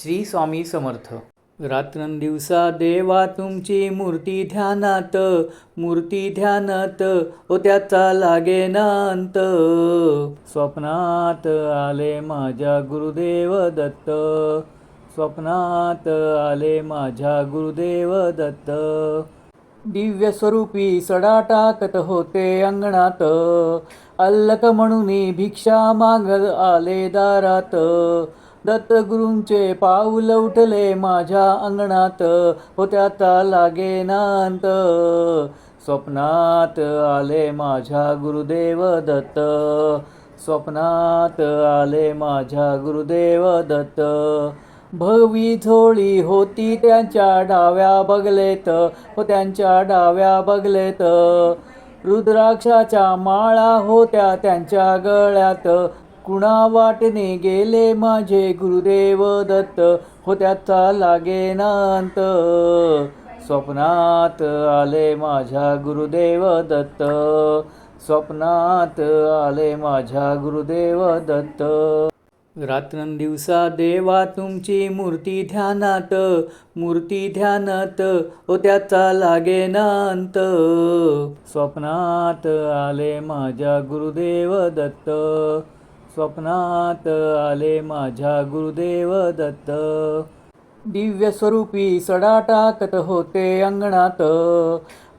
श्री स्वामी समर्थ. रात्रंदिवसा देवा तुमची मूर्ती ध्यानात, मूर्ती ध्यानात, ओ त्याचा लागेना अंत. स्वप्नात आले माझ्या गुरुदेव दत्त, स्वप्नात आले माझ्या गुरुदेव दत्त. दिव्य स्वरूपी सडा टाकत होते अंगणात, अल्लक म्हणून भिक्षा माग आले दारात. दत्तगुरूंचे पाऊल उठले माझ्या अंगणात, हो त्याचा लागेना अंत. स्वप्नात आले माझ्या गुरुदेव दत्त, स्वप्नात आले माझ्या गुरुदेव दत्त. भगवी झोळी होती त्यांच्या डाव्या बगलेत, हो त्यांच्या डाव्या बगलेत. रुद्राक्षाच्या माळा होत्या त्यांच्या गळ्यात, कुणा वाटेने गेले माझे गुरुदेव दत्त, हो त्याचा लागेना अंत. स्वप्नात आले माझ्या गुरुदेव दत्त, स्वप्नात आले माझ्या गुरुदेव दत्त. रात्रंदिवसा देवा तुमची मूर्ती ध्यानात, मूर्ती ध्यानात, ओ त्याचा लागेना अंत. स्वप्नात आले माझ्या गुरुदेव दत्त, स्वप्नात आले माझ्या गुरुदेव दत्त. दिव्य स्वरूपी सडा टाकत होते अंगणात,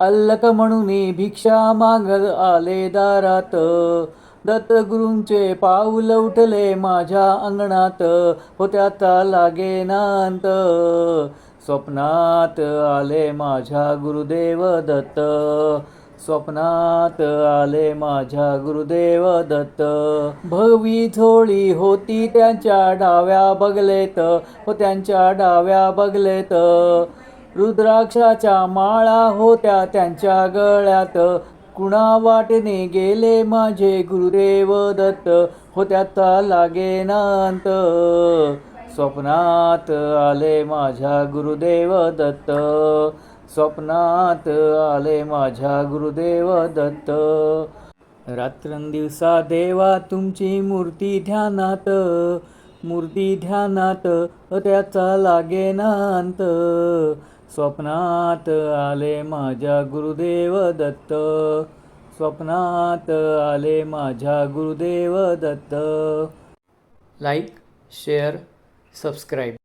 अल्लक म्हणून भिक्षा माग आले दारात. दत्तगुरूंचे पाऊल उठले माझ्या अंगणात, हो त्याचा लागेना अंत. स्वप्नात आले माझ्या गुरुदेव दत्त, स्वप्नात आले माझ्या गुरुदेव दत्त. भगवी झोळी होती त्यांच्या डाव्या बगलेत, हो त्यांच्या डाव्या बगलेत. रुद्राक्षाच्या माळा होत्या त्यांच्या गळ्यात, कुणा वाटेने गेले माझे गुरुदेव दत्त, हो त्याचा लागेना अंत. स्वप्नात आले माझ्या गुरुदेव दत्त, स्वप्नात आले माझ्या गुरुदेव दत्त. रात्रंदिवसा देवा तुमची मूर्ती ध्यानात, मूर्ती ध्यानात, त्याचा लागेना अंत. स्वप्नात आले माझ्या गुरुदेव दत्त, स्वप्नात आले माझ्या Gurudev Datta. Like, share, subscribe.